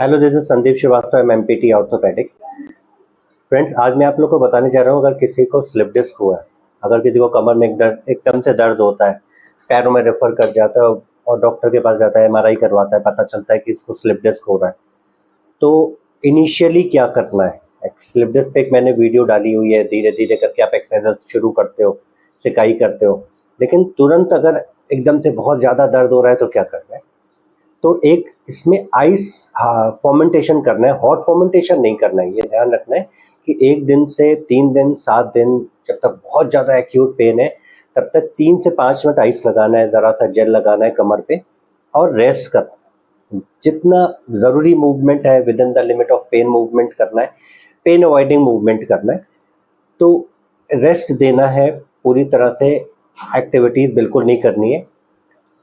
Hello, this is Sandeep Srivastava, MPT orthopaedic. Friends, आज मैं आप लोग को बताने जा रहा हूँ, अगर किसी को स्लिप डिस्क हुआ है, अगर किसी को कमर में एकदम से दर्द होता है, पैरों में रेफर कर जाता है और डॉक्टर के पास जाता है, एमआरआई करवाता है, पता चलता है कि इसको स्लिप डिस्क हो रहा है, तो इनिशियली क्या करना है। स्लिप डिस्क पे एक मैंने वीडियो डाली हुई है, धीरे धीरे करके आप एक्सरसाइज शुरू करते हो, सिकाई करते हो, लेकिन तुरंत अगर एकदम से बहुत ज़्यादा दर्द हो रहा है तो क्या करना है। तो एक इसमें आइस फर्मेंटेशन करना है, हॉट फर्मेंटेशन नहीं करना है। ये ध्यान रखना है कि 1 दिन से 3 दिन 7 दिन, जब तक बहुत ज़्यादा एक्यूट पेन है तब तक 3 से 5 मिनट आइस लगाना है, ज़रा सा जेल लगाना है कमर पे और रेस्ट करना है। जितना ज़रूरी मूवमेंट है within the limit of pain movement करना है, पेन अवॉइडिंग मूवमेंट करना है। तो रेस्ट देना है पूरी तरह से, एक्टिविटीज़ बिल्कुल नहीं करनी है।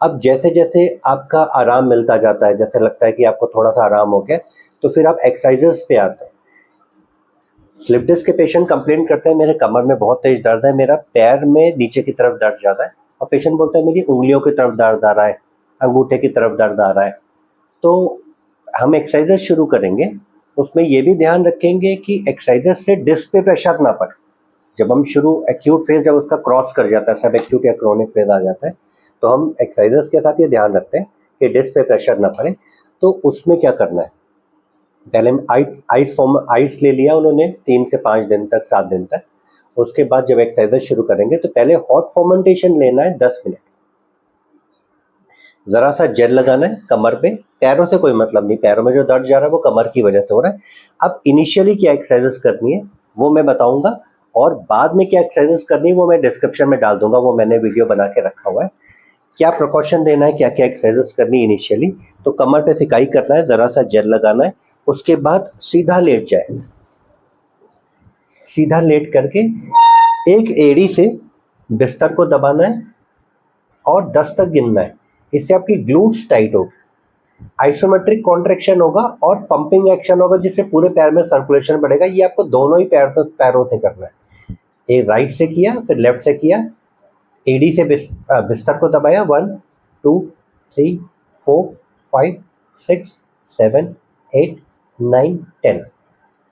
अब जैसे जैसे आपका आराम मिलता जाता है, जैसे लगता है कि आपको थोड़ा सा आराम हो गया, तो फिर आप एक्सरसाइजेस पे आते हैं। स्लिप डिस्क के पेशेंट कंप्लेन करते हैं, मेरे कमर में बहुत तेज दर्द है, मेरा पैर में नीचे की तरफ दर्द ज़्यादा है, और पेशेंट बोलता है मेरी उंगलियों की तरफ दर्द आ रहा है, अंगूठे की तरफ दर्द आ रहा है। तो हम एक्सरसाइजेस शुरू करेंगे, उसमें ये भी ध्यान रखेंगे कि एक्सरसाइजेस से डिस्क पे प्रेशर ना पड़े। जब हम शुरू एक्यूट फेज जब उसका क्रॉस कर जाता है, सब एक्यूट या क्रोनिक फेज आ जाता है, तो हम एक्सरसाइजेस के साथ ये ध्यान रखते हैं कि डिस्क पे प्रेशर ना पड़े। तो उसमें क्या करना है, पहले हम आइस ले लिया उन्होंने 3 से 5 दिन तक, 7 दिन तक। उसके बाद जब एक्सरसाइजेस शुरू करेंगे तो पहले हॉट फर्मेंटेशन लेना है 10 मिनट, ज़रा सा जेल लगाना है कमर पे। पैरों से कोई मतलब नहीं, पैरों में जो दर्द जा रहा है वो कमर की वजह से हो रहा है। अब इनिशियली क्या एक्सरसाइजेस करनी है वो मैं बताऊंगा, और बाद में क्या एक्सरसाइजेस करनी है वो मैं डिस्क्रिप्शन में डाल दूंगा, वो मैंने वीडियो बना के रखा हुआ है। क्या प्रिकॉशन लेना है, क्या क्या एक्सरसाइजेस करनी है इनिशियली। तो कमर पे सिकाई करना है, ज़रा सा जेल लगाना है, उसके बाद सीधा लेट जाए, सीधा लेट करके एक एड़ी से बिस्तर को दबाना है और 10 तक गिनना है। इससे आपकी ग्लूट्स टाइट होगी, आइसोमेट्रिक कॉन्ट्रेक्शन होगा और पंपिंग एक्शन होगा, जिससे पूरे पैर में सर्कुलेशन बढ़ेगा। ये आपको दोनों ही पैरों से करना है। एक राइट से किया, फिर लेफ्ट से किया, एडी से बिस्तर को दबाया, 1 2 3 4 5 6 7 8 9 10,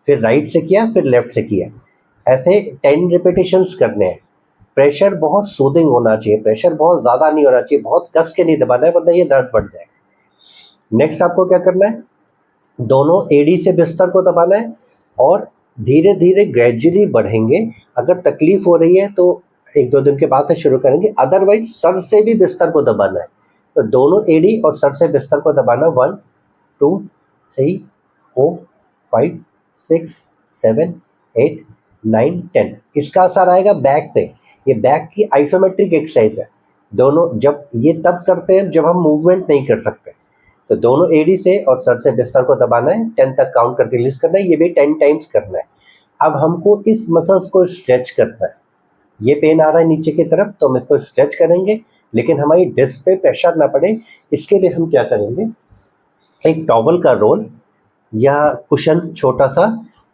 फिर राइट से किया, फिर लेफ्ट से किया। ऐसे 10 रिपीटेशंस करने हैं। प्रेशर बहुत सूदिंग होना चाहिए, प्रेशर बहुत ज़्यादा नहीं होना चाहिए, बहुत कस के नहीं दबाना है वरना ये दर्द बढ़ जाएगा। नेक्स्ट आपको क्या करना है, दोनों एडी से बिस्तर को दबाना है और धीरे धीरे ग्रेजुअली बढ़ेंगे। अगर तकलीफ हो रही है तो 1-2 दिन के बाद से शुरू करेंगे, अदरवाइज सर से भी बिस्तर को दबाना है। तो दोनों एडी और सर से बिस्तर को दबाना, 1 2 3 4 5 6 7 8 9 10। इसका असर आएगा बैक पे। ये बैक की आइसोमेट्रिक एक्सरसाइज है। दोनों जब ये तब करते हैं जब हम मूवमेंट नहीं कर सकते, तो दोनों एडी से और सर से बिस्तर को दबाना है, 10 तक काउंट करके रिलीज करना है। ये भी 10 टाइम्स करना है। अब हमको इस मसल्स को स्ट्रेच करना है। ये पेन आ रहा है नीचे की तरफ, तो हम इसको स्ट्रेच करेंगे, लेकिन हमारी डिस्क पे प्रेशर ना पड़े। इसके लिए हम क्या करेंगे, एक टॉवल का रोल या कुशन छोटा सा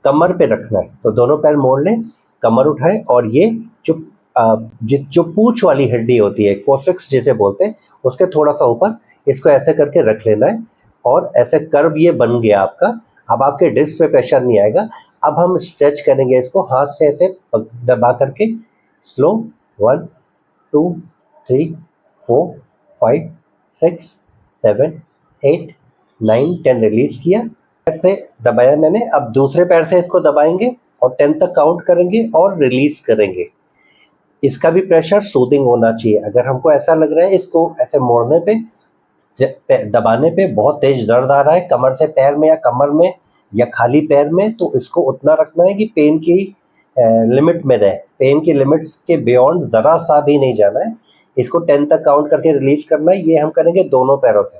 कमर पे रखना है। तो दोनों पैर मोड़ लें, कमर उठाए, और ये जो पूंछ वाली हड्डी होती है, कोसेक्स जिसे बोलते हैं, उसके थोड़ा सा ऊपर इसको ऐसे करके रख लेना है, और ऐसे कर्व ये बन गया आपका। अब आपके डिस्क पे प्रेशर नहीं आएगा। अब हम स्ट्रेच करेंगे इसको हाथ से ऐसे दबा करके, स्लो, 1 2 3 4 5 6 7 8 9 10, रिलीज किया, पैर से दबाया मैंने। अब दूसरे पैर से इसको दबाएंगे और 10 तक काउंट करेंगे और रिलीज करेंगे। इसका भी प्रेशर सूदिंग होना चाहिए। अगर हमको ऐसा लग रहा है इसको ऐसे मोड़ने पे, दबाने पे बहुत तेज दर्द आ रहा है कमर से पैर में या कमर में या खाली पैर में, तो इसको उतना रखना है कि पेन की लिमिट में रहे, पेन की लिमिट्स के बियॉन्ड ज़रा सा भी नहीं जाना है। इसको 10 तक काउंट करके रिलीज करना है। ये हम करेंगे दोनों पैरों से।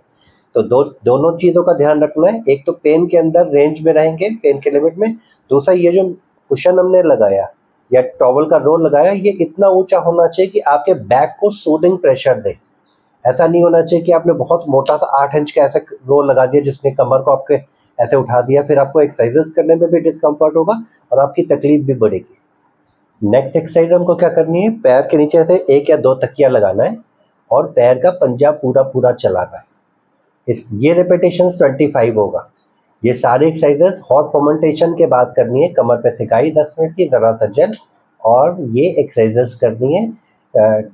तो दोनों चीज़ों का ध्यान रखना है। एक तो पेन के अंदर रेंज में रहेंगे, पेन के लिमिट में। दूसरा, ये जो कुशन हमने लगाया या टॉवल का रोल लगाया, ये इतना ऊंचा होना चाहिए कि आपके बैक को सूदिंग प्रेशर दे। ऐसा नहीं होना चाहिए कि आपने बहुत मोटा सा 8 इंच का ऐसा रोल लगा दिया जिसने कमर को आपके ऐसे उठा दिया, फिर आपको एक्सरसाइजेस करने में भी डिस्कम्फर्ट होगा और आपकी तकलीफ भी बढ़ेगी। नेक्स्ट एक्सरसाइज हमको क्या करनी है, पैर के नीचे से 1 या 2 तकिया लगाना है और पैर का पंजा पूरा पूरा चलाना है। ये रिपीटेशंस 25 होगा। ये सारे एक्सरसाइजेस हॉट फर्मेंटेशन के बाद करनी है। कमर पे सिकाई 10 मिनट की, ज़रा सा जल, और ये एक्सरसाइजेस करनी है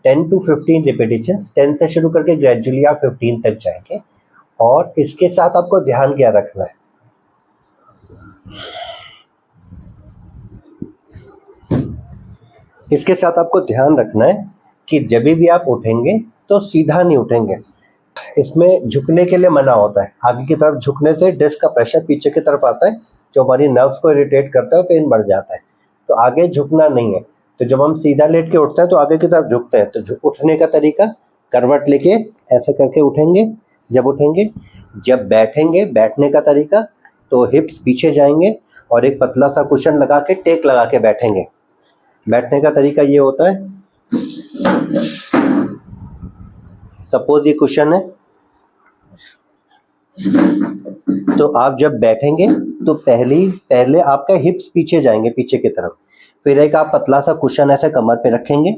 10 to 15 रिपीटेशन। 10 से शुरू करके ग्रेजुअली आप 15 तक जाएंगे। और इसके साथ आपको ध्यान क्या रखना है, इसके साथ आपको ध्यान रखना है कि जब भी आप उठेंगे तो सीधा नहीं उठेंगे। इसमें झुकने के लिए मना होता है। आगे की तरफ झुकने से डिस्क का प्रेशर पीछे की तरफ आता है, जो हमारी नर्व्स को इरिटेट करता है, पेन बढ़ जाता है। तो आगे झुकना नहीं है। तो जब हम सीधा लेट के उठते हैं तो आगे की तरफ झुकते हैं। तो उठने का तरीका, करवट लेके ऐसे करके उठेंगे जब उठेंगे। जब बैठेंगे, बैठने का तरीका, तो हिप्स पीछे जाएंगे और एक पतला सा कुशन लगा के टेक लगा के बैठेंगे। बैठने का तरीका ये होता है, सपोज ये कुशन है, तो आप जब बैठेंगे तो पहले आपका हिप्स पीछे जाएंगे, पीछे की तरफ। फिर एक आप पतला सा कुशन ऐसे कमर पे रखेंगे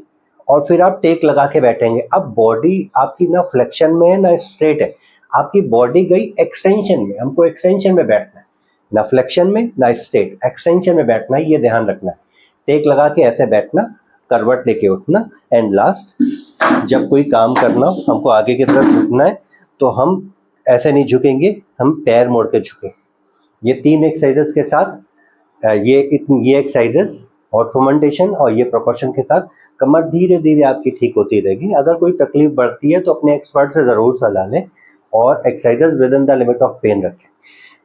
और फिर आप टेक लगा के बैठेंगे। अब बॉडी आपकी ना फ्लेक्शन में है ना स्ट्रेट है, आपकी बॉडी गई एक्सटेंशन में। हमको एक्सटेंशन में बैठना है, ना फ्लेक्शन में ना स्ट्रेट, एक्सटेंशन में बैठना है, ये ध्यान रखना है। टेक लगा के ऐसे बैठना, करवट लेके उठना। एंड लास्ट, जब कोई काम करना हो, हमको आगे की तरफ झुकना है, तो हम ऐसे नहीं झुकेंगे, हम पैर मोड़ के झुकें। ये 3 एक्सरसाइजेस के साथ ये एक्सरसाइजेस हॉट फर्मेंटेशन और ये प्रिकॉशन के साथ कमर धीरे धीरे आपकी ठीक होती रहेगी। अगर कोई तकलीफ बढ़ती है तो अपने एक्सपर्ट से ज़रूर सलाह लें और exercises within the limit of pain रखें।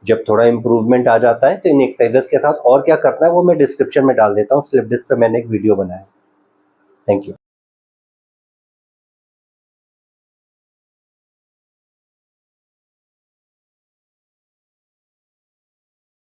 जब थोड़ा इंप्रूवमेंट आ जाता है तो इन एक्सरसाइजेस के साथ और क्या करना है वो मैं डिस्क्रिप्शन में डाल देता हूँ। स्लिप डिस्क पे मैंने एक वीडियो बनाया है। Thank you.